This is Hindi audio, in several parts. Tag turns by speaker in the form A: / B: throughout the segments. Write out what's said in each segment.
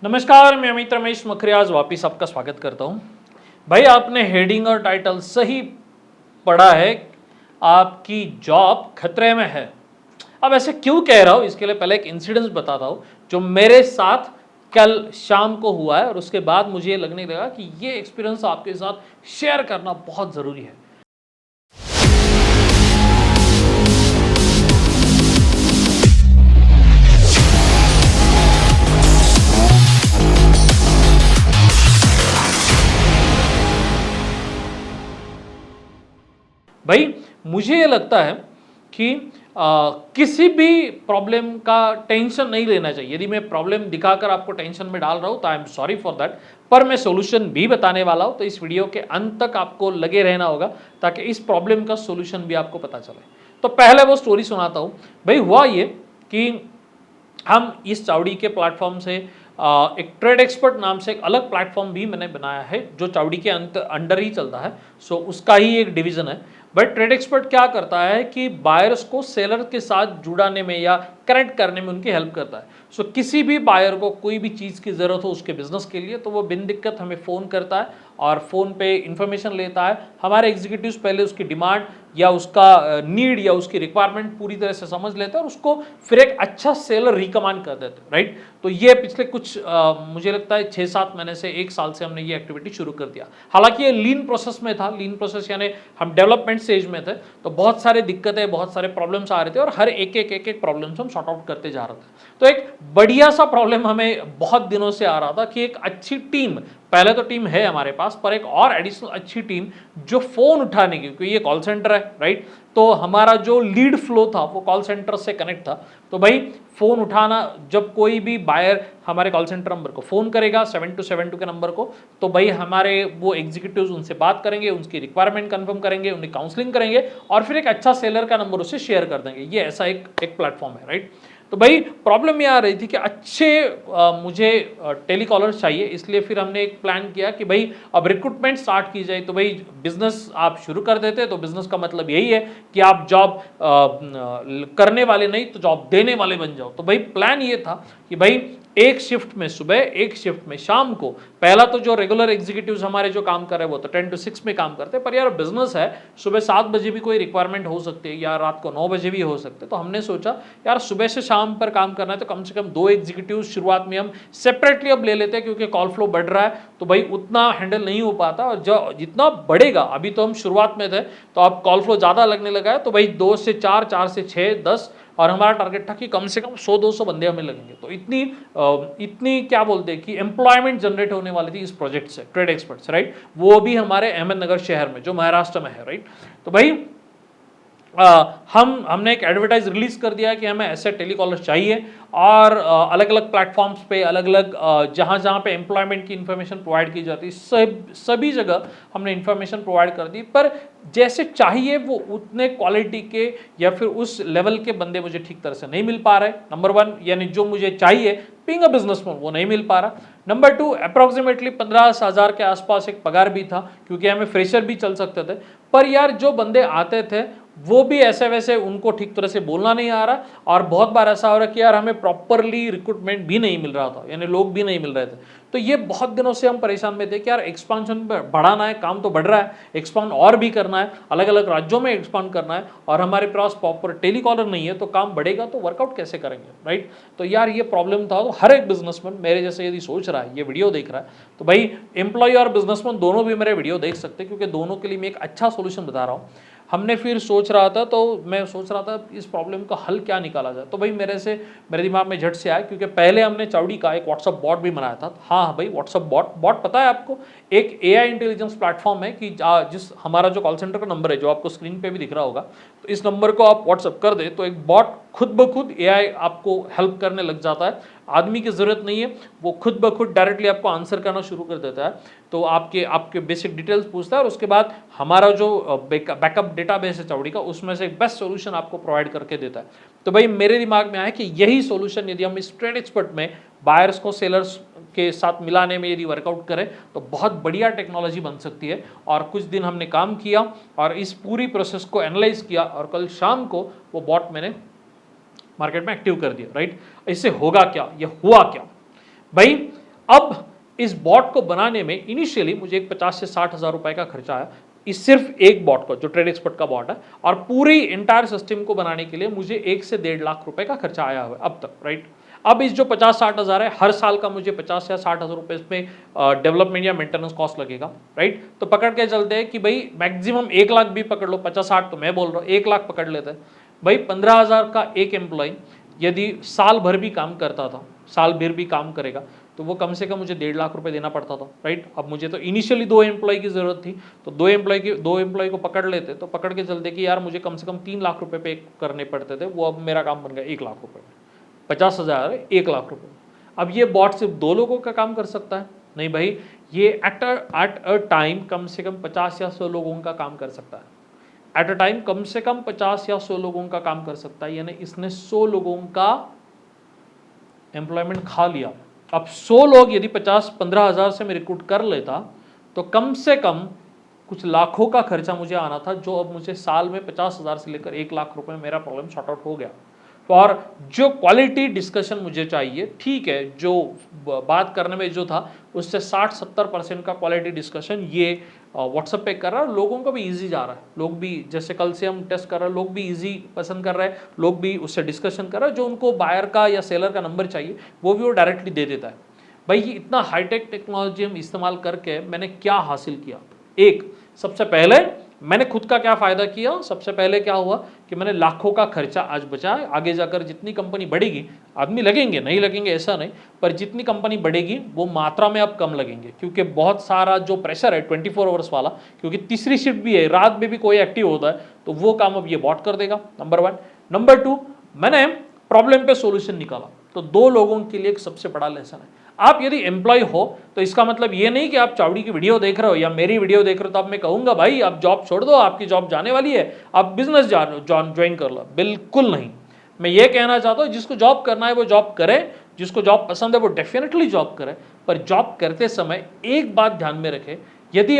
A: नमस्कार, मैं अमित रमेश मखरियाज वापिस आपका स्वागत करता हूं। भाई आपने हेडिंग और टाइटल सही पढ़ा है, आपकी जॉब खतरे में है। अब ऐसे क्यों कह रहा हूं, इसके लिए पहले एक इंसिडेंस बताता हूं जो मेरे साथ कल शाम को हुआ है और उसके बाद मुझे लगने लगा कि ये एक्सपीरियंस आपके साथ शेयर करना बहुत ज़रूरी है। भाई मुझे ये लगता है कि किसी भी प्रॉब्लम का टेंशन नहीं लेना चाहिए। यदि मैं प्रॉब्लम दिखाकर आपको टेंशन में डाल रहा हूँ तो I am sorry for that, पर मैं सोल्यूशन भी बताने वाला हूँ, तो इस वीडियो के अंत तक आपको लगे रहना होगा ताकि इस प्रॉब्लम का सोल्यूशन भी आपको पता चले। तो पहले वो स्टोरी सुनाता हूँ। भाई हुआ ये कि हम इस चावड़ी के प्लेटफॉर्म से एक ट्रेड एक्सपर्ट नाम से एक अलग प्लेटफॉर्म भी मैंने बनाया है जो चावड़ी के अंडर ही चलता है। सो उसका ही एक डिवीजन है। बट ट्रेड एक्सपर्ट क्या करता है कि बायर्स को सेलर के साथ जुड़ाने में या कनेक्ट करने में उनकी हेल्प करता है। सो किसी भी बायर को कोई भी चीज़ की ज़रूरत हो उसके बिजनेस के लिए तो वो बिन दिक्कत हमें फ़ोन करता है और फ़ोन पे इन्फॉर्मेशन लेता है। हमारे एग्जीक्यूटिव्स पहले उसकी डिमांड या उसका नीड या उसकी रिक्वायरमेंट पूरी तरह से समझ लेते हैं और उसको फिर एक अच्छा सेलर रिकमेंड कर देते हैं, राइट। तो ये पिछले कुछ मुझे लगता है 6-7 महीने से 1 साल से हमने ये एक्टिविटी शुरू कर दिया। हालांकि ये लीन प्रोसेस में था। लीन प्रोसेस यानी हम डेवलपमेंट स्टेज में थे, तो बहुत सारे दिक्कतें, बहुत सारे प्रॉब्लम्स आ रहे थे और हर एक प्रॉब्लम्स हम सॉर्ट आउट करते जा रहे थे। तो एक बढ़िया सा प्रॉब्लम हमें बहुत दिनों से आ रहा था कि एक अच्छी टीम, पहले तो टीम है हमारे पास, पर एक और एडिशनल अच्छी टीम जो फोन उठाने की, क्योंकि ये कॉल सेंटर है, राइट। तो हमारा जो लीड फ्लो था वो कॉल सेंटर से कनेक्ट था। तो भाई फोन उठाना, जब कोई भी बायर हमारे कॉल सेंटर नंबर को फोन करेगा 7272 के नंबर को, तो भाई हमारे वो एग्जीक्यूटिव्स उनसे बात करेंगे, उनकी रिक्वायरमेंट कंफर्म करेंगे, उन्हें काउंसलिंग करेंगे और फिर एक अच्छा सेलर का नंबर उससे शेयर कर देंगे। ये ऐसा एक प्लेटफॉर्म है, राइट। तो भाई प्रॉब्लम ये आ रही थी कि अच्छे मुझे टेलीकॉलर्स चाहिए, इसलिए फिर हमने एक प्लान किया कि भाई अब रिक्रूटमेंट स्टार्ट की जाए। तो भाई बिजनेस आप शुरू कर देते, तो बिजनेस का मतलब यही है कि आप जॉब करने वाले नहीं तो जॉब देने वाले बन जाओ। तो भाई प्लान ये था कि भाई एक शिफ्ट में सुबह, एक शिफ्ट में शाम को, पहला तो जो रेगुलर एग्जीक्यूटिव्स हमारे जो काम कर रहे हैं वो तो 10 to 6 में काम करते हैं, पर यार बिजनेस है, सुबह 7 बजे भी कोई रिक्वायरमेंट हो सकती है या रात को 9 बजे भी हो सकते हैं। तो हमने सोचा यार सुबह से शाम पर काम करना है तो कम से कम 2 एग्जीक्यूटिव शुरुआत में हम सेपरेटली अब ले लेते हैं, क्योंकि कॉल फ्लो बढ़ रहा है तो भाई उतना हैंडल नहीं हो पाता और जो जितना बढ़ेगा, अभी तो हम शुरुआत में थे तो अब कॉल फ्लो ज़्यादा लगने लगा है, तो भाई 2 से 4, 4 से 6, 10 और हमारा टारगेट था कि कम से कम 100-200 बंदे हमें लगेंगे। तो इतनी क्या बोलते हैं कि एम्प्लॉयमेंट जनरेट होने वाली थी इस प्रोजेक्ट से, ट्रेड एक्सपर्ट्स, राइट। वो भी हमारे अहमदनगर शहर में जो महाराष्ट्र में है, राइट। तो भाई हमने एक एडवर्टाइज रिलीज कर दिया कि हमें ऐसे टेलीकॉलर चाहिए और अलग अलग प्लेटफॉर्म्स पे, अलग अलग जहाँ जहाँ पे एम्प्लॉयमेंट की इन्फॉर्मेशन प्रोवाइड की जाती है, सभी जगह हमने इन्फॉर्मेशन प्रोवाइड कर दी। पर जैसे चाहिए वो उतने क्वालिटी के या फिर उस लेवल के बंदे मुझे ठीक तरह से नहीं मिल पा रहे, नंबर 1। यानी जो मुझे चाहिए बीइंग अ बिजनेसमैन वो नहीं मिल पा रहा। नंबर 2, अप्रॉक्सीमेटली 15,000 के आसपास एक पगार भी था, क्योंकि हमें फ्रेशर भी चल सकते थे। पर यार जो बंदे आते थे वो भी ऐसे वैसे, उनको ठीक तरह से बोलना नहीं आ रहा और बहुत बार ऐसा हो रहा कि यार हमें प्रॉपरली रिक्रूटमेंट भी नहीं मिल रहा था, यानी लोग भी नहीं मिल रहे थे। तो ये बहुत दिनों से हम परेशान में थे कि यार एक्सपांशन बढ़ाना है, काम तो बढ़ रहा है, एक्सपांड और भी करना है, अलग अलग राज्यों में एक्सपांड करना है और हमारे पास प्रॉपर टेलीकॉलर नहीं है, तो काम बढ़ेगा तो वर्कआउट कैसे करेंगे, राइट। तो यार ये प्रॉब्लम था। तो हर एक बिजनेसमैन मेरे जैसे यदि सोच रहा है, ये वीडियो देख रहा है, तो भाई एम्प्लॉय और बिजनेसमैन दोनों भी मेरे वीडियो देख सकते हैं, क्योंकि दोनों के लिए मैं एक अच्छा सोल्यूशन बता रहा हूँ। हमने फिर सोच रहा था, तो मैं सोच रहा था इस प्रॉब्लम का हल क्या निकाला जाए। तो भाई मेरे दिमाग में झट से आया, क्योंकि पहले हमने चावड़ी का एक व्हाट्सअप बॉट भी बनाया था। हाँ भाई, व्हाट्सअप बॉट पता है आपको, एक एआई इंटेलिजेंस प्लेटफॉर्म है कि जिस हमारा जो कॉल सेंटर का नंबर है जो आपको स्क्रीन पे भी दिख रहा होगा, तो इस नंबर को आप व्हाट्सअप कर दे तो एक बॉट खुद ब खुद एआई आपको हेल्प करने लग जाता है। आदमी की ज़रूरत नहीं है, वो खुद ब खुद डायरेक्टली आपको आंसर करना शुरू कर देता है। तो आपके बेसिक डिटेल्स पूछता है और उसके बाद हमारा जो बैकअप डेटाबेस है चावड़ी का, उसमें से एक बेस्ट सोल्यूशन आपको प्रोवाइड करके देता है। तो भाई मेरे दिमाग में आया कि यही सोल्यूशन यदि हम इस ट्रेड एक्सपर्ट में बायर्स को सेलर्स के साथ मिलाने में यदि वर्कआउट करें तो बहुत बढ़िया टेक्नोलॉजी बन सकती है। और कुछ दिन हमने काम किया और इस पूरी प्रोसेस को एनालाइज किया और कल शाम को वो बॉट मैंने मार्केट में एक्टिव कर दिया, राइट। इससे होगा क्या, ये हुआ क्या भाई। अब इस बॉट को बनाने में इनिशियली मुझे एक 50 से 60 हज़ार रुपए का खर्चा आया, इस सिर्फ एक बॉट को, जो ट्रेड एक्सपर्ट का बॉट है, और पूरी इंटायर सिस्टम को बनाने के लिए मुझे 1 से 1.5 लाख रुपए का खर्चा आया हुआ है अब तक, राइट। अब इस जो 50-60 हज़ार है, हर साल का मुझे 50 या 60 हज़ार रुपए इसमें डेवलपमेंट या मेंटेनेंस कॉस्ट लगेगा, राइट। तो पकड़ के चलते हैं कि भाई मैक्सिमम 1 लाख भी पकड़ लो, 50-60 तो मैं बोल रहा हूँ, 1 लाख पकड़ लेते हैं भाई। 15,000 का एक एम्प्लॉय यदि साल भर भी काम करता था, साल भर भी काम करेगा, तो वो कम से कम मुझे 1.5 लाख रुपए देना पड़ता था, राइट। अब मुझे तो इनिशियली 2 एम्प्लॉय की जरूरत थी, तो 2 एम्प्लॉय को पकड़ लेते, तो पकड़ के चलते कि यार मुझे कम से कम 3 लाख रुपए पे करने पड़ते थे, वो अब मेरा काम बन गया 1 लाख रुपए, 50,000 1 लाख रुपए। अब ये बॉट सिर्फ 2 लोगों का काम कर सकता है? नहीं भाई, ये एट अ टाइम कम से कम 50 या 100 लोगों का काम कर सकता है। एट अ टाइम कम से कम 50 या 100 लोगों का काम कर सकता है, यानी इसने 100 लोगों का एम्प्लॉयमेंट खा लिया। अब 100 लोग यदि 50-15 हज़ार से मैं रिक्रूट कर लेता, तो कम से कम कुछ लाखों का खर्चा मुझे आना था, जो अब मुझे साल में 50,000 से लेकर 1 लाख रुपए में मेरा प्रॉब्लम सॉर्ट आउट हो गया। और जो क्वालिटी डिस्कशन मुझे चाहिए, ठीक है, जो बात करने में जो था उससे 60-70% का क्वालिटी डिस्कशन ये व्हाट्सएप पे कर रहा है, लोगों को भी इजी जा रहा है, लोग भी, जैसे कल से हम टेस्ट कर रहे हैं, लोग भी इजी पसंद कर रहे हैं, लोग भी उससे डिस्कशन कर रहे हैं। जो उनको बायर का या सेलर का नंबर चाहिए वो भी वो डायरेक्टली दे देता है। भाई ये इतना हाईटेक टेक्नोलॉजी हम इस्तेमाल करके मैंने क्या हासिल किया? एक, सबसे पहले मैंने खुद का क्या फ़ायदा किया? सबसे पहले क्या हुआ कि मैंने लाखों का खर्चा आज बचाया। आगे जाकर जितनी कंपनी बढ़ेगी, आदमी लगेंगे, नहीं लगेंगे ऐसा नहीं, पर जितनी कंपनी बढ़ेगी वो मात्रा में अब कम लगेंगे, क्योंकि बहुत सारा जो प्रेशर है 24 आवर्स वाला, क्योंकि तीसरी शिफ्ट भी है, रात में भी कोई एक्टिव होता है, तो वो काम अब ये बॉट कर देगा, नंबर 1। नंबर 2, मैंने प्रॉब्लम पे सोल्यूशन निकाला। तो 2 लोगों के लिए एक सबसे बड़ा लेसन है। आप यदि एम्प्लॉय हो तो इसका मतलब ये नहीं कि आप चावड़ी की वीडियो देख रहे हो या मेरी वीडियो देख रहे हो तो अब मैं कहूंगा भाई आप जॉब छोड़ दो, आपकी जॉब जाने वाली है, आप बिजनेस ज्वाइन कर लो। बिल्कुल नहीं। मैं ये कहना चाहता हूँ जिसको जॉब करना है वो जॉब करे, जिसको जॉब पसंद है वो डेफिनेटली जॉब करे, पर जॉब करते समय एक बात ध्यान में रखें, यदि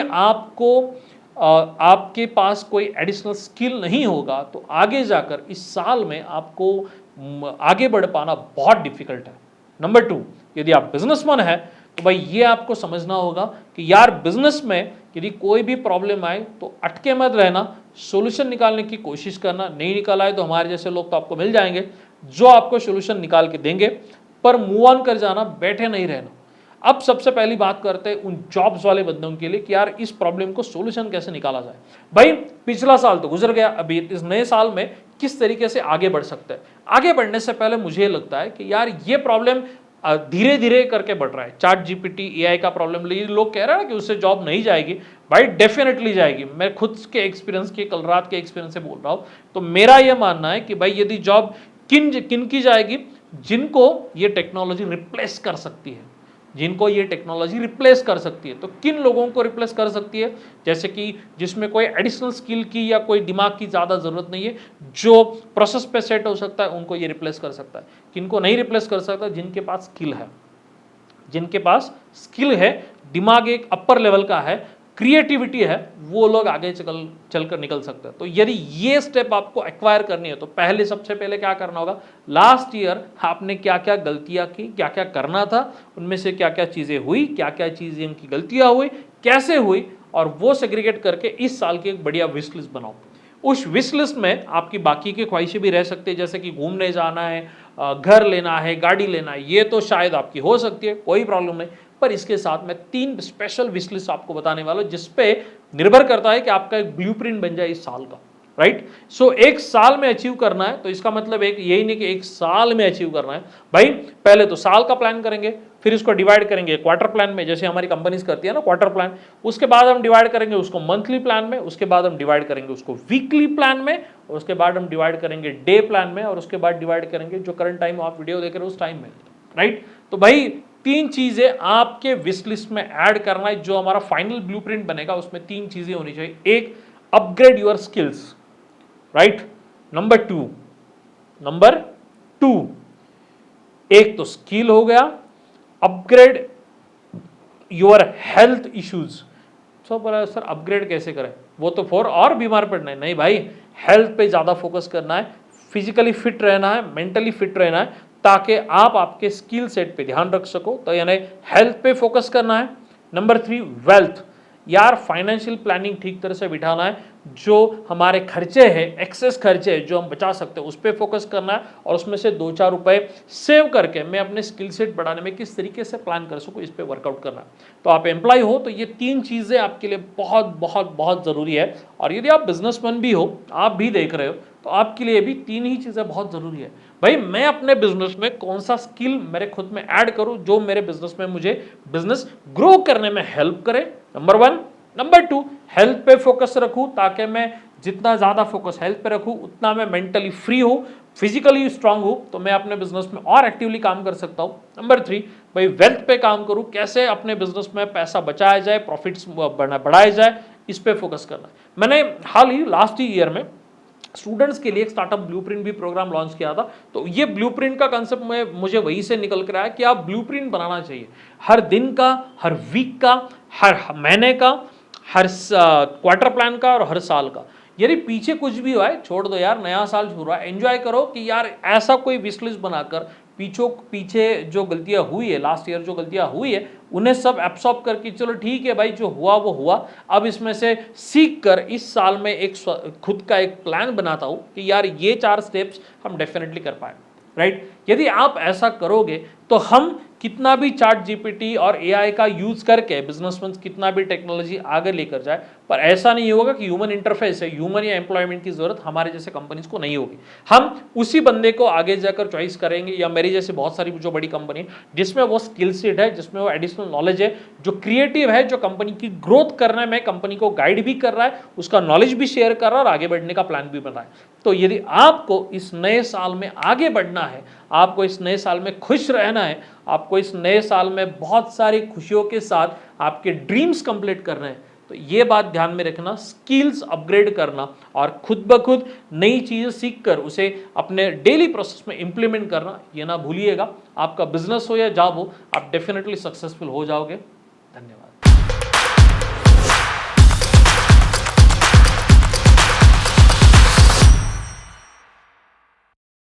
A: आपके पास कोई एडिशनल स्किल नहीं होगा तो आगे जाकर इस साल में आपको आगे बढ़ पाना बहुत डिफिकल्ट है। नंबर 2, यदि आप बिजनेसमैन है तो भाई ये आपको समझना होगा कि यार बिजनेस में यदि कोई भी प्रॉब्लम आए तो अटके मत रहना, सॉल्यूशन निकालने की कोशिश करना। नहीं निकाल आए तो हमारे जैसे लोग तो आपको मिल जाएंगे जो आपको सॉल्यूशन निकाल के देंगे, पर मूव ऑन कर जाना, बैठे नहीं रहना। अब सबसे पहली बात करते हैं उन जॉब्स वाले बंदों के लिए कि यार इस प्रॉब्लम को सॉल्यूशन कैसे निकाला जाए। भाई पिछला साल तो गुजर गया, अभी इस नए साल में किस तरीके से आगे बढ़ सकते हैं? आगे बढ़ने से पहले मुझे लगता है कि यार ये प्रॉब्लम धीरे धीरे करके बढ़ रहा है। चैट जीपीटी एआई का प्रॉब्लम ले, लोग कह रहे हैं कि उससे जॉब नहीं जाएगी, भाई डेफिनेटली जाएगी। मैं खुद के एक्सपीरियंस के, कल रात के एक्सपीरियंस से बोल रहा हूँ। तो मेरा ये मानना है कि भाई यदि जॉब किन की जाएगी, जिनको ये टेक्नोलॉजी रिप्लेस कर सकती है, जिनको ये टेक्नोलॉजी रिप्लेस कर सकती है। तो किन लोगों को रिप्लेस कर सकती है? जैसे कि जिसमें कोई एडिशनल स्किल की या कोई दिमाग की ज़्यादा ज़रूरत नहीं है, जो प्रोसेस पे सेट हो सकता है, उनको ये रिप्लेस कर सकता है। किनको नहीं रिप्लेस कर सकता? जिनके पास स्किल है, जिनके पास स्किल है, दिमाग एक अपर लेवल का है, क्रिएटिविटी है, वो लोग आगे चलकर निकल सकते हैं। तो यदि ये स्टेप आपको एक्वायर करनी है तो पहले, सबसे पहले क्या करना होगा? लास्ट ईयर आपने क्या क्या गलतियां की, क्या क्या करना था, उनमें से क्या क्या चीज़ें हुई, क्या क्या चीज़ें की गलतियां हुई, कैसे हुई, और वो सेग्रीगेट करके इस साल की एक बढ़िया विश लिस्ट बनाओ। उस विश लिस्ट में आपकी बाकी की ख्वाहिशें भी रह सकती है, जैसे कि घूमने जाना है, घर लेना है, गाड़ी लेना है, ये तो शायद आपकी हो सकती है, कोई प्रॉब्लम नहीं। पर इसके साथ मैं 3 स्पेशल विश लिस्ट आपको बताने वाला हूं, जिसपे निर्भर करता है कि आपका एक ब्लूप्रिंट बन जाए इस साल का, राइट। सो एक साल में अचीव करना है, तो इसका मतलब एक यही नहीं कि एक साल में अचीव करना है। भाई पहले तो साल का प्लान करेंगे, फिर इसको डिवाइड करेंगे क्वार्टर प्लान में, जैसे हमारी कंपनीज करती है ना क्वार्टर प्लान। उसके बाद हम डिवाइड करेंगे उसको मंथली प्लान में, उसके बाद हम डिवाइड करेंगे उसको वीकली प्लान में, और उसके बाद हम डिवाइड करेंगे डे प्लान में, और उसके बाद डिवाइड करेंगे जो करंट टाइम आप वीडियो देख रहे हो उस टाइम में, राइट। तो भाई 3 चीजें आपके विश लिस्ट में ऐड करना है। जो हमारा फाइनल ब्लूप्रिंट बनेगा उसमें 3 चीजें होनी चाहिए। एक, upgrade your skills, right. Number 2, एक तो स्किल हो गया, अपग्रेड योर हेल्थ इश्यूज। सब बोला सर अपग्रेड कैसे करें, वो तो फॉर और बीमार पड़ना है। नहीं भाई, हेल्थ पे ज्यादा फोकस करना है, फिजिकली फिट रहना है, मेंटली फिट रहना है, ताकि आप आपके स्किल सेट पे ध्यान रख सको। तो यानी हेल्थ पे फोकस करना है। नंबर 3 वेल्थ, यार फाइनेंशियल प्लानिंग ठीक तरह से बिठाना है, जो हमारे खर्चे हैं, एक्सेस खर्चे हैं जो हम बचा सकते हैं उस पर फोकस करना है, और उसमें से 2-4 रुपए सेव करके मैं अपने स्किल सेट बढ़ाने में किस तरीके से प्लान कर सकूँ इस पर वर्कआउट करना है। तो आप एम्प्लॉय हो तो ये 3 चीज़ें आपके लिए बहुत बहुत बहुत ज़रूरी है। और यदि आप बिजनेसमैन भी हो, आप भी देख रहे हो, तो आपके लिए भी 3 ही चीज़ें बहुत ज़रूरी है। भाई मैं अपने बिजनेस में कौन सा स्किल मेरे खुद में ऐड करूं जो मेरे बिजनेस में मुझे बिजनेस ग्रो करने में हेल्प करे, नंबर 1। नंबर 2, हेल्थ पे फोकस रखूं ताकि मैं जितना ज़्यादा फोकस हेल्थ पे रखूं उतना मैं मेंटली फ्री हूं, फिजिकली स्ट्रांग हूं, तो मैं अपने बिजनेस में और एक्टिवली काम कर सकता हूं। नंबर 3, भाई वेल्थ पे काम करूं, कैसे अपने बिजनेस में पैसा बचाया जाए, प्रॉफिट्स बढ़ाया जाए, इस पे फोकस करना। मैंने हाल ही लास्ट ईयर में स्टूडेंट्स के लिए एक स्टार्टअप ब्लूप्रिंट भी प्रोग्राम लॉन्च किया था। तो ये ब्लूप्रिंट का कंसेप्ट में मुझे वहीं से निकल कर आया कि आप ब्लूप्रिंट बनाना चाहिए, हर दिन का, हर वीक का, हर महीने का, हर क्वार्टर प्लान का और हर साल का। यदि पीछे कुछ भी हुआ है छोड़ दो यार, नया साल शुरू है, एंजॉय करो कि यार ऐसा कोई विश लिस्ट बनाकर पीछे जो गलतियां हुई है लास्ट ईयर, जो गलतियां हुई है उन्हें सब एब्सॉर्ब करके चलो ठीक है भाई जो हुआ वो हुआ, अब इसमें से सीख कर इस साल में एक खुद का एक प्लान बनाता हूं कि यार ये 4 स्टेप्स हम डेफिनेटली कर पाए, राइट। यदि आप ऐसा करोगे तो हम कितना भी चैट जीपीटी और एआई का यूज करके बिजनेसमैन कितना भी टेक्नोलॉजी आगे लेकर जाए, पर ऐसा नहीं होगा कि ह्यूमन इंटरफेस है, ह्यूमन या एम्प्लॉयमेंट की जरूरत हमारे जैसे कंपनीज को नहीं होगी। हम उसी बंदे को आगे जाकर चॉइस करेंगे, या मेरी जैसे बहुत सारी जो बड़ी कंपनी जिसमें वो स्किल सेट है, जिसमें वो एडिशनल नॉलेज है, जो क्रिएटिव है, जो कंपनी की ग्रोथ करने में कंपनी को गाइड भी कर रहा है, उसका नॉलेज भी शेयर कर रहा है और आगे बढ़ने का प्लान भी बना है। तो यदि आपको इस नए साल में आगे बढ़ना है, आपको इस नए साल में खुश रहना है, आपको इस नए साल में बहुत सारी खुशियों के साथ आपके ड्रीम्स कंप्लीट करने हैं, तो ये बात ध्यान में रखना, स्किल्स अपग्रेड करना और खुद ब खुद नई चीज़ें सीखकर उसे अपने डेली प्रोसेस में इंप्लीमेंट करना, ये ना भूलिएगा। आपका बिजनेस हो या जॉब हो, आप डेफिनेटली सक्सेसफुल हो जाओगे। धन्यवाद।